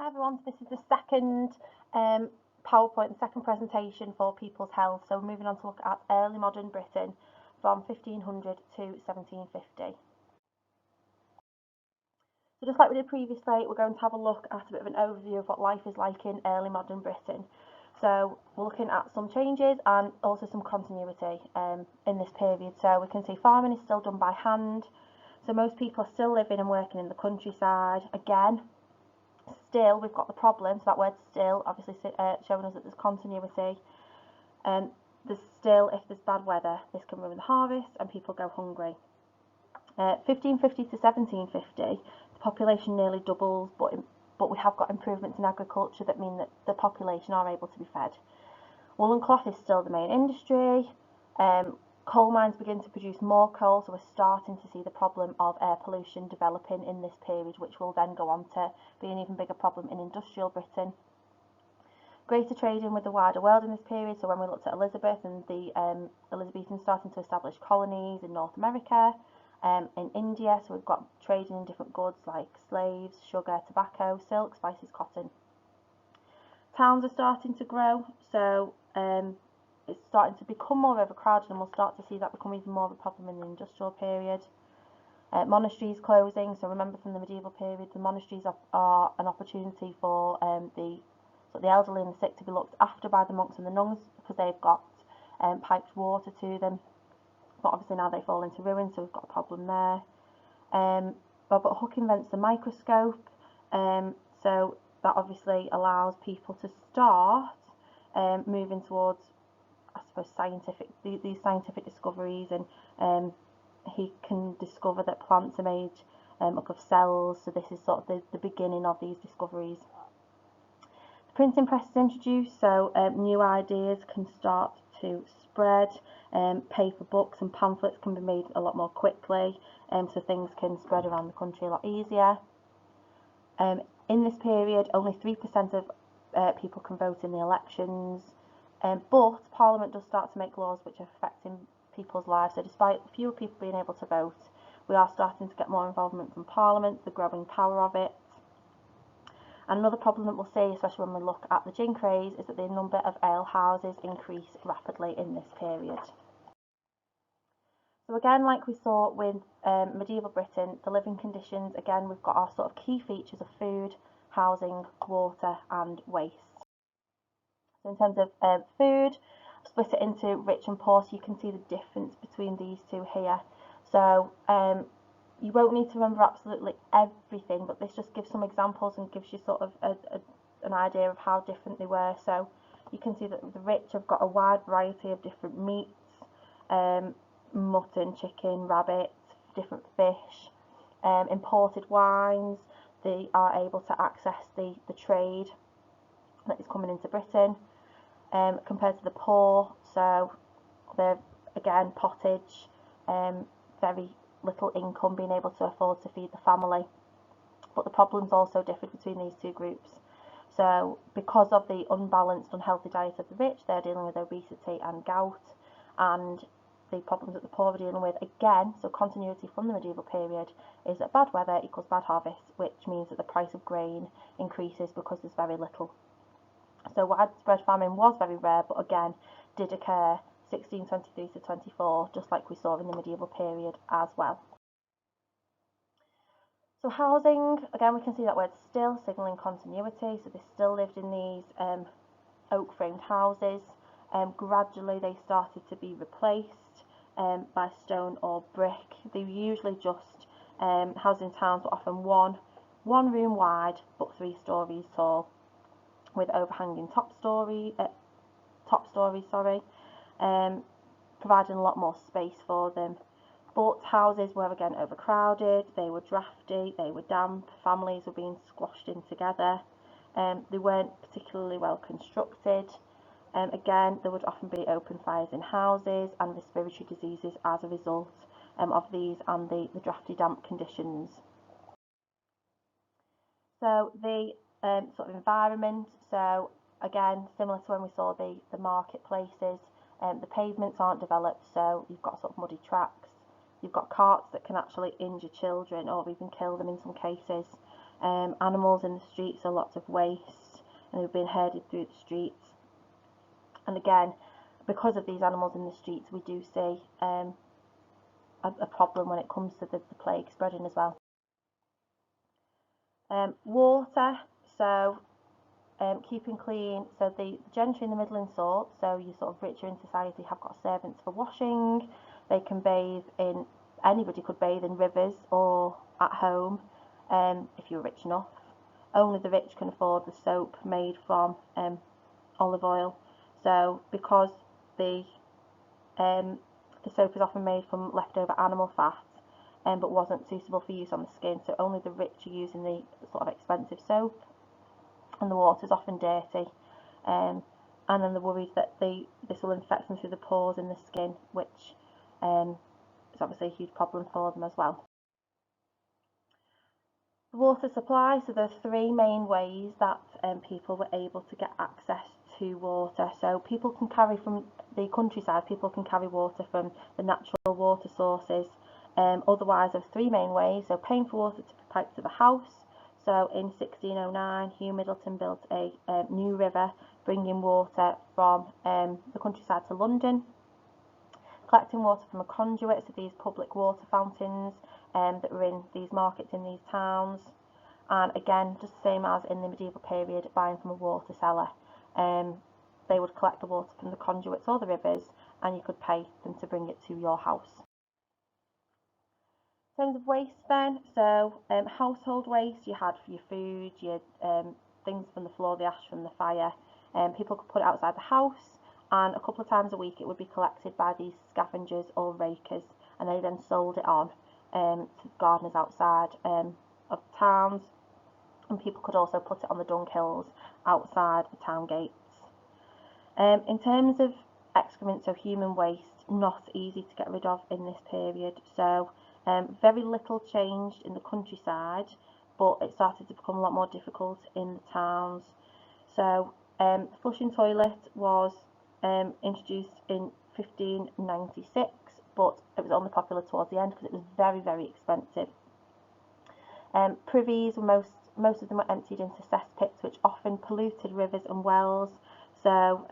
Hi everyone, so this is the second PowerPoint, the second presentation for People's Health. So we're moving on to look at early modern Britain from 1500 to 1750. So just like we did previously, we're going to have a look at a bit of an overview of what life is like in early modern Britain. So we're looking at some changes and also some continuity in this period. So we can see farming is still done by hand. So most people are still living and working in the countryside. Again, still we've got the problem, so that word still obviously showing us that there's continuity. There's still, if there's bad weather, this can ruin the harvest and people go hungry. 1550 to 1750, the population nearly doubles, but we have got improvements in agriculture that mean that the population are able to be fed. Wool and cloth is still the main industry. Coal mines begin to produce more coal, so we're starting to see the problem of air pollution developing in this period, which will then go on to be an even bigger problem in industrial Britain. Greater trading with the wider world in this period, so when we looked at Elizabeth and the Elizabethans starting to establish colonies in North America, in India, so we've got trading in different goods like slaves, sugar, tobacco, silk, spices, cotton. Towns are starting to grow, so it's starting to become more overcrowded, and we'll start to see that become even more of a problem in the industrial period. Monasteries closing, so remember from the medieval period, the monasteries are an opportunity for the elderly and the sick to be looked after by the monks and the nuns, because they've got piped water to them. But obviously now they fall into ruin, so we've got a problem there. Robert Hooke invents the microscope, so that obviously allows people to start moving towards, I suppose, these scientific discoveries, and he can discover that plants are made up of cells, so this is sort of the beginning of these discoveries. The printing press is introduced, so new ideas can start to spread. Paper books and pamphlets can be made a lot more quickly, so things can spread around the country a lot easier. In this period, only 3% of people can vote in the elections. But Parliament does start to make laws which are affecting people's lives. So despite fewer people being able to vote, we are starting to get more involvement from Parliament, the growing power of it. And another problem that we'll see, especially when we look at the gin craze, is that the number of ale houses increase rapidly in this period. So again, like we saw with medieval Britain, the living conditions, again, we've got our sort of key features of food, housing, water and waste. So in terms of food, split it into rich and poor, so you can see the difference between these two here. So you won't need to remember absolutely everything, but this just gives some examples and gives you sort of an idea of how different they were. So you can see that the rich have got a wide variety of different meats, mutton, chicken, rabbit, different fish, imported wines. They are able to access the trade that is coming into Britain. Compared to the poor, so they're again pottage, very little income, being able to afford to feed the family. But the problems also differed between these two groups. So because of the unbalanced, unhealthy diet of the rich, they're dealing with obesity and gout, and the problems that the poor are dealing with, again, so continuity from the medieval period, is that bad weather equals bad harvest, which means that the price of grain increases because there's very little. So widespread famine was very rare, but again did occur 1623 to 24, just like we saw in the medieval period as well. So housing, again we can see that word still, signalling continuity, so they still lived in these oak framed houses. Gradually they started to be replaced by stone or brick. They were usually just housing towns were often one room wide but 3 stories tall, with overhanging top stories, providing a lot more space for them. But houses were again overcrowded, they were drafty, they were damp, families were being squashed in together, they weren't particularly well constructed. Again, there would often be open fires in houses and respiratory diseases as a result of these and the drafty damp conditions. So the sort of environment, so again similar to when we saw the marketplaces, the pavements aren't developed, so you've got sort of muddy tracks, you've got carts that can actually injure children or even kill them in some cases. animals in the streets, so lots of waste, and they were being herded through the streets. And again, because of these animals in the streets, we do see a problem when it comes to the plague spreading as well. Water, so keeping clean, so the gentry and the middling sort, so you sort of richer in society, have got servants for washing. They can bathe in, anybody could bathe in rivers or at home, if you're rich enough. Only the rich can afford the soap made from olive oil. So because the soap is often made from leftover animal fat, but wasn't suitable for use on the skin, so only the rich are using the sort of expensive soap, and the water's often dirty, and then they're worried that this will infect them through the pores in the skin, which is obviously a huge problem for them as well. The water supply, so there's three main ways that people were able to get access to water. So people can carry from the countryside, people can carry water from the natural water sources. Otherwise, there's three main ways. So paying for water to be piped to the house. So in 1609, Hugh Middleton built a new river, bringing water from the countryside to London. Collecting water from a conduit, so these public water fountains that were in these markets in these towns. And again, just the same as in the medieval period, buying from a water seller. They would collect the water from the conduits or the rivers, and you could pay them to bring it to your house. In terms of waste then, so household waste, you had for your food, your things from the floor, the ash from the fire. People could put it outside the house, and a couple of times a week it would be collected by these scavengers or rakers, and they then sold it on to gardeners outside of towns, and people could also put it on the dunghills outside the town gates. In terms of excrement, so human waste, not easy to get rid of in this period, so very little changed in the countryside, but it started to become a lot more difficult in the towns. So flushing toilet was introduced in 1596, but it was only popular towards the end because it was very, very expensive. Privies were most of them were emptied into cesspits, which often polluted rivers and wells. So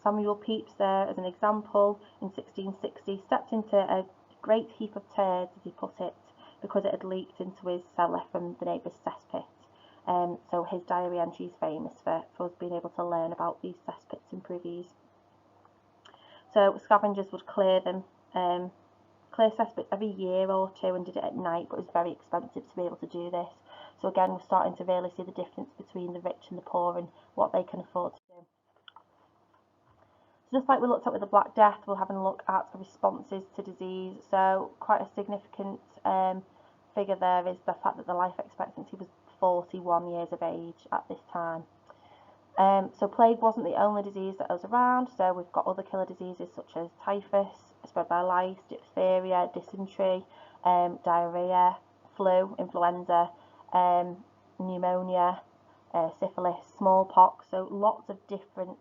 Samuel Pepys there, as an example, in 1660 stepped into a great heap of turds, as he put it, because it had leaked into his cellar from the neighbour's cesspit. So his diary entry is famous for us being able to learn about these cesspits and privies. So scavengers would clear them, clear cesspits every year or two, and did it at night, but it was very expensive to be able to do this. So again, we're starting to really see the difference between the rich and the poor and what they can afford to do. So just like we looked at with the Black Death, we're having a look at responses to disease. So quite a significant figure there is the fact that the life expectancy was 41 years of age at this time. So plague wasn't the only disease that was around, so we've got other killer diseases such as typhus, spread by lice, diphtheria, dysentery, diarrhea, flu, influenza, pneumonia, syphilis, smallpox, so lots of different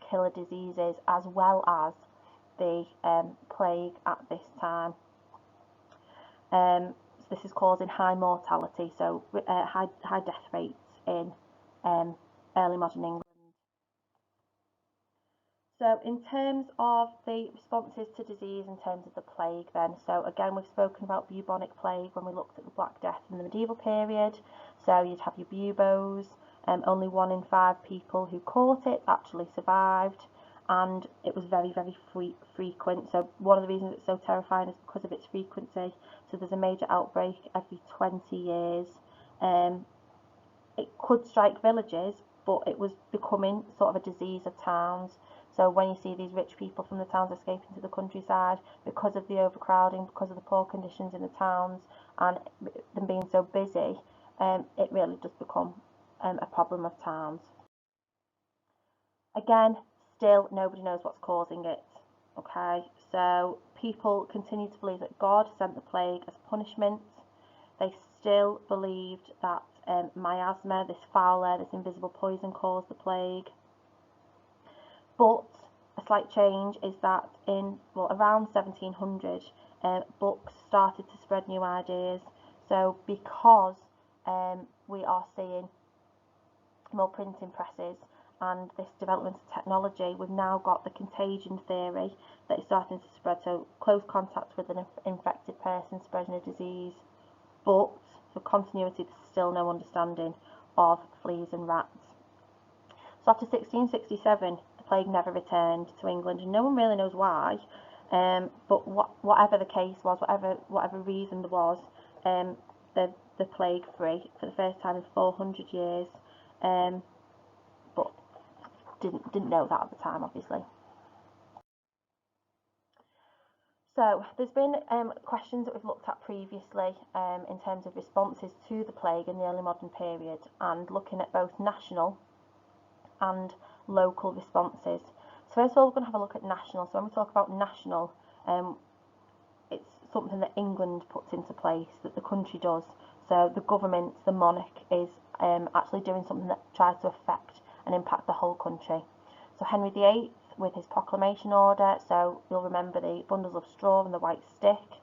killer diseases, as well as the plague at this time. So this is causing high mortality, so high death rates in early modern England. So in terms of the responses to disease in terms of the plague then, so again we've spoken about bubonic plague when we looked at the Black Death in the medieval period. So you'd have your buboes, only 1 in 5 people who caught it actually survived, and it was very, very frequent. So one of the reasons it's so terrifying is because of its frequency. So there's a major outbreak every 20 years. It could strike villages, but it was becoming sort of a disease of towns. So when you see these rich people from the towns escaping to the countryside because of the overcrowding, because of the poor conditions in the towns, and them being so busy, it really does become a problem of towns. Again, still nobody knows what's causing it. Okay, so people continue to believe that God sent the plague as punishment. They still believed that miasma, this foul air, this invisible poison, caused the plague. But a slight change is that in around 1700, books started to spread new ideas. So because we are seeing more printing presses and this development of technology. We've now got the contagion theory that is starting to spread, so close contact with an infected person spreading a disease. But for continuity, there's still no understanding of fleas and rats. So after 1667, the plague never returned to England, and no one really knows why. But whatever the case was, whatever reason there was, the plague free for the first time in 400 years. But didn't know that at the time, obviously. So there's been questions that we've looked at previously in terms of responses to the plague in the early modern period, and looking at both national and local responses. So first of all, we're going to have a look at national. So when we talk about national, it's something that England puts into place, that the country does. So the government, the monarch, is actually doing something that tries to affect and impact the whole country. So Henry VIII, with his proclamation order, so you'll remember the bundles of straw and the white stick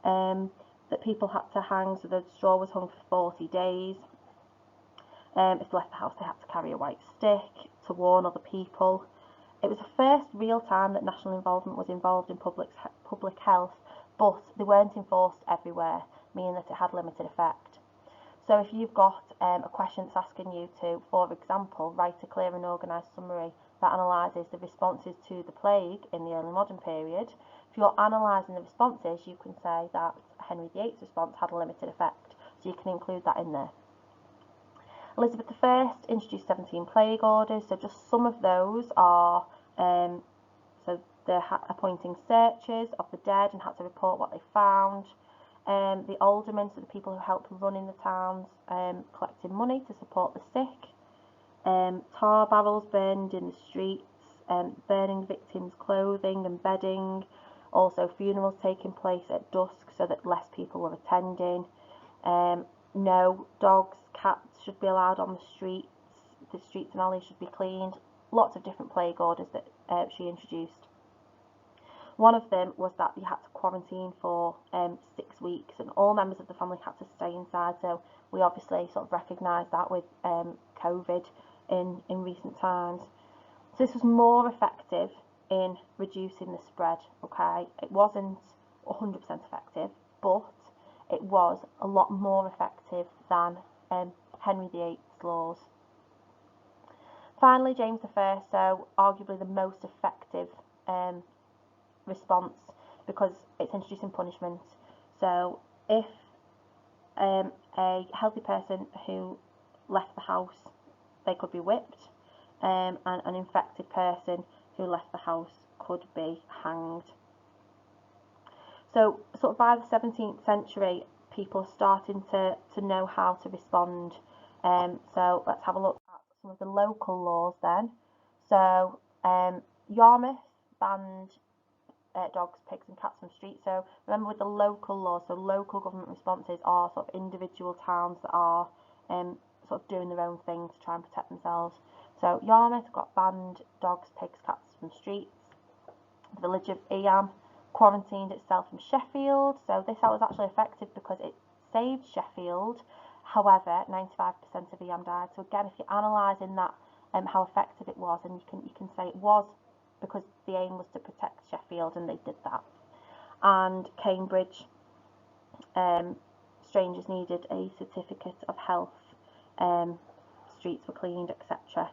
that people had to hang, so the straw was hung for 40 days. If they left the house, they had to carry a white stick to warn other people. It was the first real time that national involvement was involved in public health, but they weren't enforced everywhere, meaning that it had limited effect. So if you've got a question that's asking you to, for example, write a clear and organised summary that analyses the responses to the plague in the early modern period, if you're analysing the responses, you can say that Henry VIII's response had a limited effect, so you can include that in there. Elizabeth I introduced 17 plague orders, so just some of those are, so they're appointing searchers of the dead and had to report what they found. The aldermen, so the people who helped run in the towns, collecting money to support the sick. Tar barrels burned in the streets, burning victims' clothing and bedding. Also funerals taking place at dusk so that less people were attending. No dogs, cats should be allowed on the streets. The streets and alleys should be cleaned. Lots of different plague orders that she introduced. One of them was that you had to quarantine for 6 weeks, and all members of the family had to stay inside. So we obviously sort of recognised that with COVID in recent times. So this was more effective in reducing the spread. Okay, it wasn't 100% effective, but it was a lot more effective than Henry VIII's laws. Finally, James I, so arguably the most effective response, because it's introducing punishment. So if a healthy person who left the house, they could be whipped, and an infected person who left the house could be hanged. So sort of by the 17th century, people are starting to know how to respond. So let's have a look at some of the local laws then. So Yarmouth banned dogs, pigs and cats from streets. So remember, with the local laws, so local government responses are sort of individual towns that are sort of doing their own thing to try and protect themselves. So Yarmouth got banned dogs, pigs, cats from streets. The village of Eyam quarantined itself from Sheffield. So this was actually effective because it saved Sheffield. However, 95% of Eyam died. So again, if you're analysing that, how effective it was, and you can say it was because the aim was to protect Sheffield, and they did that. And Cambridge, strangers needed a certificate of health, streets were cleaned, etc.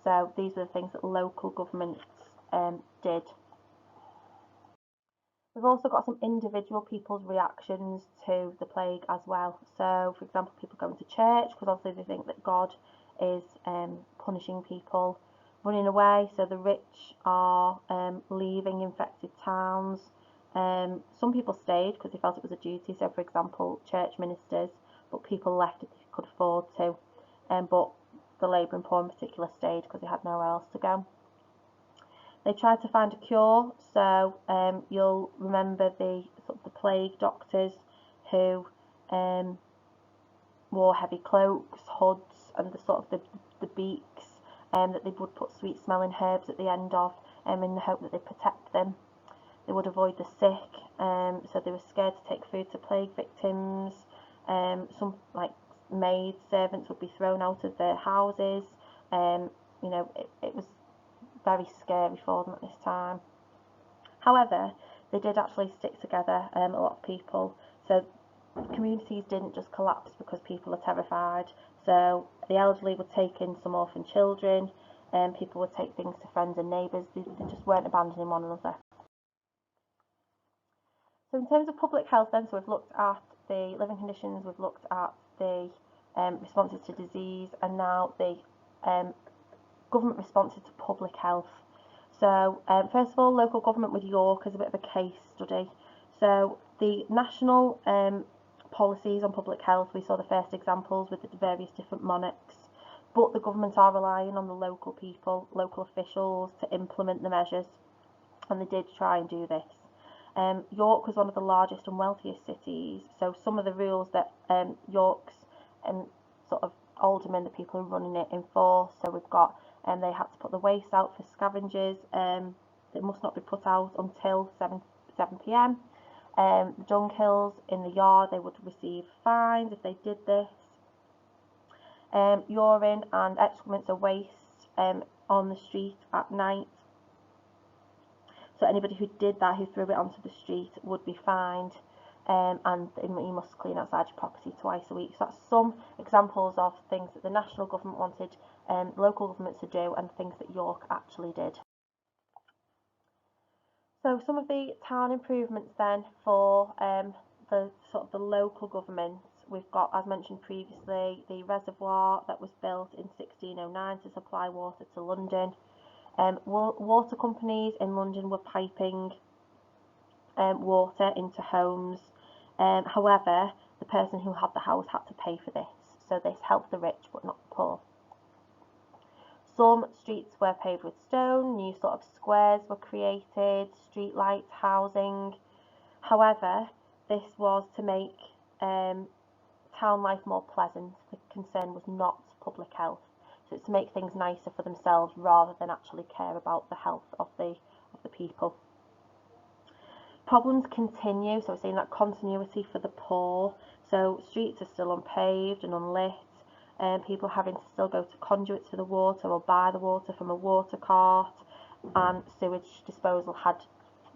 So these are the things that local governments did. We've also got some individual people's reactions to the plague as well. So, for example, people going to church because obviously they think that God is punishing people. Running away, so the rich are leaving infected towns. Some people stayed because they felt it was a duty, so for example church ministers, but people left if they could afford to. But the labour and poor in particular stayed because they had nowhere else to go. They tried to find a cure, so you'll remember the plague doctors who wore heavy cloaks, hoods, and the beaks that they would put sweet smelling herbs at the end of, in the hope that they'd protect them. They would avoid the sick, so they were scared to take food to plague victims. Some like maid servants would be thrown out of their houses. You know, it was very scary for them at this time. However, they did actually stick together, a lot of people. So communities didn't just collapse because people are terrified. So the elderly would take in some orphan children, and people would take things to friends and neighbours. They just weren't abandoning one another. So in terms of public health then, so we've looked at the living conditions, we've looked at the responses to disease, and now the government responses to public health. So first of all, local government with York is a bit of a case study. So the national policies on public health, we saw the first examples with the various different monarchs, but the governments are relying on the local people, local officials to implement the measures, and they did try and do this. York was one of the largest and wealthiest cities, so some of the rules that York's sort of aldermen, the people who are running it, enforce. So we've got they had to put the waste out for scavengers. It must not be put out until 7 p.m. The dunghills in the yard, they would receive fines if they did this. Urine and excrements are waste on the street at night. So anybody who did that, who threw it onto the street, would be fined, and you must clean outside your property twice a week. So that's some examples of things that the national government wanted local governments to do, and things that York actually did. So some of the town improvements then for the sort of the local government, we've got, as mentioned previously, the reservoir that was built in 1609 to supply water to London. Water companies in London were piping water into homes. However, the person who had the house had to pay for this, so this helped the rich but not the poor. Some streets were paved with stone, new sort of squares were created, street lights, housing. However, this was to make town life more pleasant. The concern was not public health. So it's to make things nicer for themselves rather than actually care about the health of the people. Problems continue, so we're seeing that continuity for the poor. So streets are still unpaved and unlit, and people having to still go to conduits for the water or buy the water from a water cart, and sewage disposal had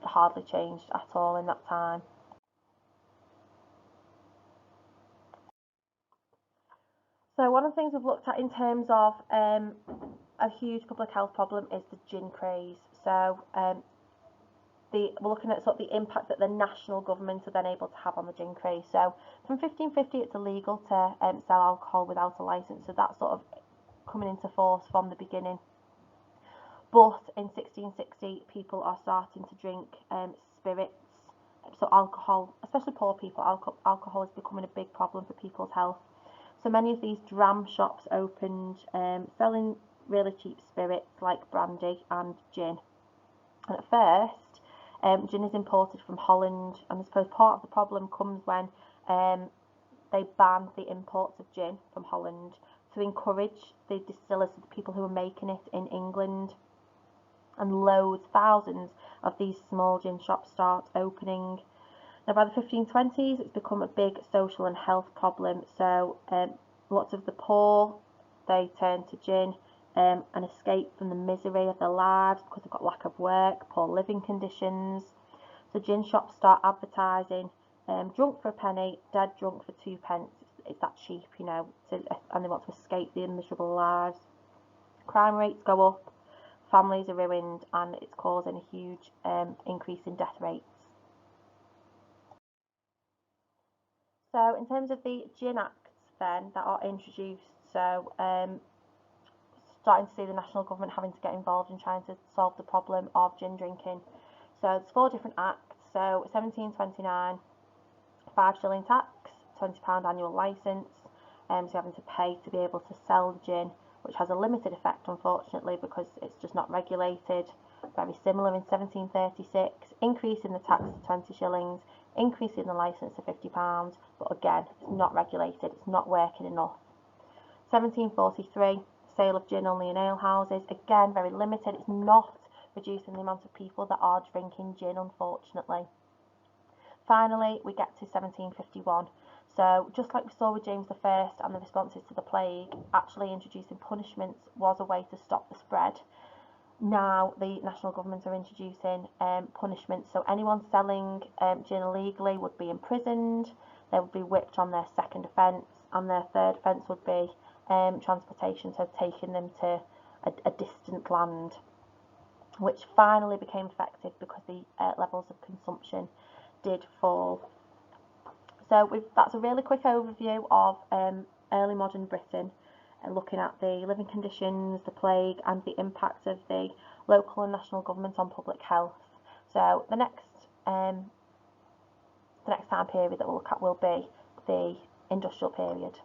hardly changed at all in that time. So one of the things we've looked at in terms of a huge public health problem is the gin craze. So we're looking at sort of the impact that the national government are then able to have on the gin craze. So from 1550 it's illegal to sell alcohol without a licence, so that's sort of coming into force from the beginning. But in 1660 people are starting to drink spirits, so alcohol, especially poor people, alcohol is becoming a big problem for people's health. So many of these dram shops opened, selling really cheap spirits like brandy and gin. And at first, gin is imported from Holland, and I suppose part of the problem comes when they ban the imports of gin from Holland to encourage the distillers, the people who are making it in England. And loads, thousands of these small gin shops start opening. Now by the 1520s it's become a big social and health problem, so lots of the poor, they turn to gin and escape from the misery of their lives because they've got lack of work, poor living conditions. So gin shops start advertising, drunk for a penny, dead drunk for 2p. It's that cheap, you know, and they want to escape their miserable lives. Crime rates go up, families are ruined, and it's causing a huge increase in death rates. So in terms of the gin acts then that are introduced, so starting to see the national government having to get involved in trying to solve the problem of gin drinking. So there's 4 different acts. So 1729, 5 shilling tax, £20 annual licence, so you're having to pay to be able to sell the gin, which has a limited effect unfortunately because it's just not regulated. Very similar in 1736, increasing the tax to 20 shillings, increasing the licence to £50, but again, it's not regulated, it's not working enough. 1743, sale of gin only in ale houses, again very limited, it's not reducing the amount of people that are drinking gin unfortunately. Finally, we get to 1751. So just like we saw with James I and the responses to the plague, actually introducing punishments was a way to stop the spread. Now the national governments are introducing punishments, so anyone selling gin illegally would be imprisoned, they would be whipped on their second offence, and their third offence would be transportation, so taking them to a distant land, which finally became effective because the levels of consumption did fall. So that's a really quick overview of early modern Britain, looking at the living conditions, the plague, and the impact of the local and national government on public health. So the next time period that we'll look at will be the industrial period.